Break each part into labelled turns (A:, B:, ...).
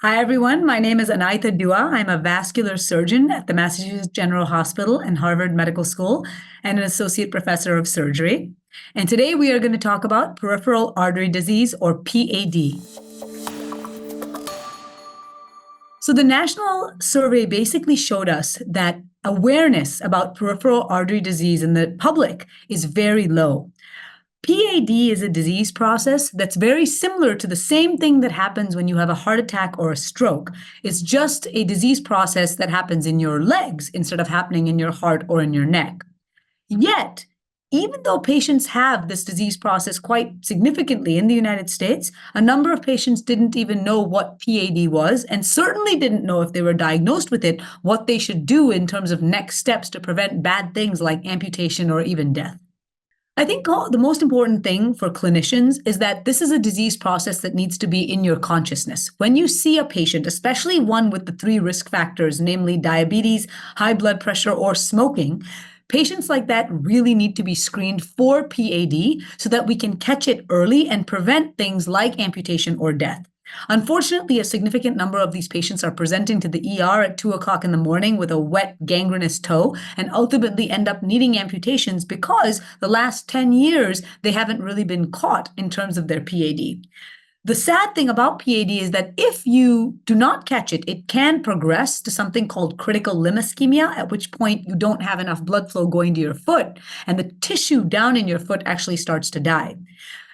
A: Hi, everyone. My name is Anahita Dua. I'm a vascular surgeon at the Massachusetts General Hospital and Harvard Medical School and an associate professor of surgery. And today we are going to talk about peripheral artery disease, or PAD. So the national survey basically showed us that awareness about peripheral artery disease in the public is very low. PAD is a disease process that's very similar to the same thing that happens when you have a heart attack or a stroke. It's just a disease process that happens in your legs instead of happening in your heart or in your neck. Yet, even though patients have this disease process quite significantly in the United States, a number of patients didn't even know what PAD was and certainly didn't know if they were diagnosed with it, what they should do in terms of next steps to prevent bad things like amputation or even death. I think the most important thing for clinicians is that this is a disease process that needs to be in your consciousness. When you see a patient, especially one with the three risk factors, namely diabetes, high blood pressure, or smoking, patients like that really need to be screened for PAD so that we can catch it early and prevent things like amputation or death. Unfortunately, a significant number of these patients are presenting to the ER at 2 o'clock in the morning with a wet, gangrenous toe and ultimately end up needing amputations because the last 10 years they haven't really been caught in terms of their PAD. The sad thing about PAD is that if you do not catch it, it can progress to something called critical limb ischemia, at which point you don't have enough blood flow going to your foot, and the tissue down in your foot actually starts to die.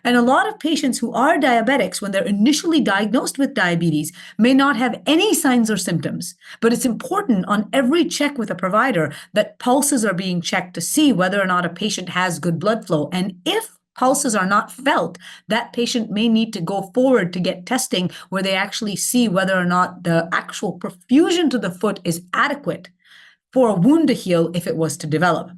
A: And a lot of patients who are diabetics, when they're initially diagnosed with diabetes, may not have any signs or symptoms. But it's important on every check with a provider that pulses are being checked to see whether or not a patient has good blood flow. And if pulses are not felt, that patient may need to go forward to get testing where they actually see whether or not the actual perfusion to the foot is adequate for a wound to heal if it was to develop.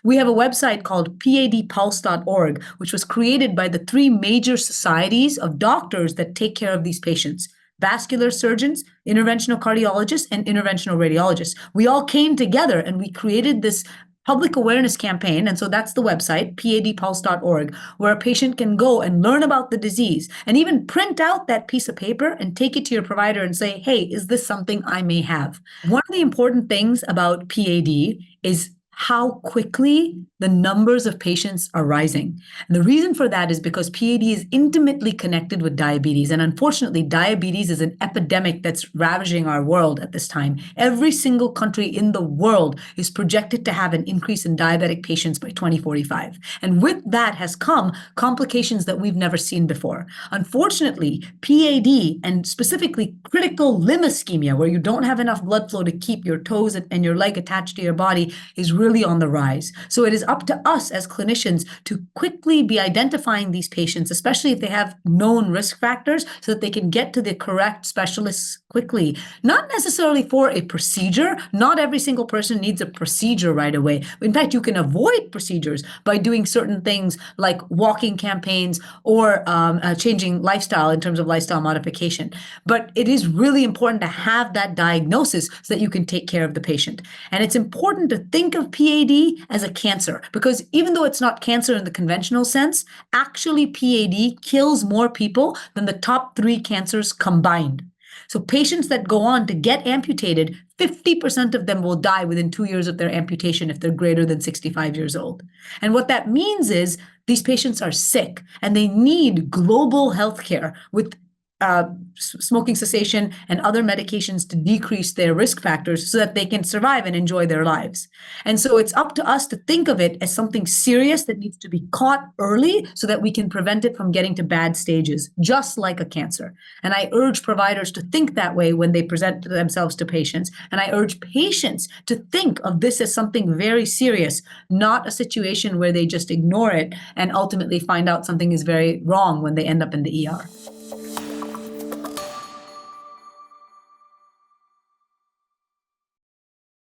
A: We have a website called padpulse.org, which was created by the three major societies of doctors that take care of these patients: vascular surgeons, interventional cardiologists, and interventional radiologists. We all came together and we created this public awareness campaign. And so that's the website, padpulse.org, where a patient can go and learn about the disease and even print out that piece of paper and take it to your provider and say, hey, is this something I may have? One of the important things about PAD is how quickly the numbers of patients are rising. And the reason for that is because PAD is intimately connected with diabetes. And unfortunately, diabetes is an epidemic that's ravaging our world at this time. Every single country in the world is projected to have an increase in diabetic patients by 2045. And with that has come complications that we've never seen before. Unfortunately, PAD, and specifically critical limb ischemia, where you don't have enough blood flow to keep your toes and your leg attached to your body, is really on the rise. So it is up to us as clinicians to quickly be identifying these patients, especially if they have known risk factors, so that they can get to the correct specialists quickly. Not necessarily for a procedure. Not every single person needs a procedure right away. In fact, you can avoid procedures by doing certain things like walking campaigns or changing lifestyle in terms of lifestyle modification. But it is really important to have that diagnosis so that you can take care of the patient. And it's important to think of PAD as a cancer, because even though it's not cancer in the conventional sense, actually PAD kills more people than the top 3 cancers combined. So patients that go on to get amputated, 50% of them will die within 2 years of their amputation if they're greater than 65 years old. And what that means is these patients are sick and they need global health care with smoking cessation and other medications to decrease their risk factors so that they can survive and enjoy their lives. And so it's up to us to think of it as something serious that needs to be caught early so that we can prevent it from getting to bad stages, just like a cancer. And I urge providers to think that way when they present themselves to patients. And I urge patients to think of this as something very serious, not a situation where they just ignore it and ultimately find out something is very wrong when they end up in the ER.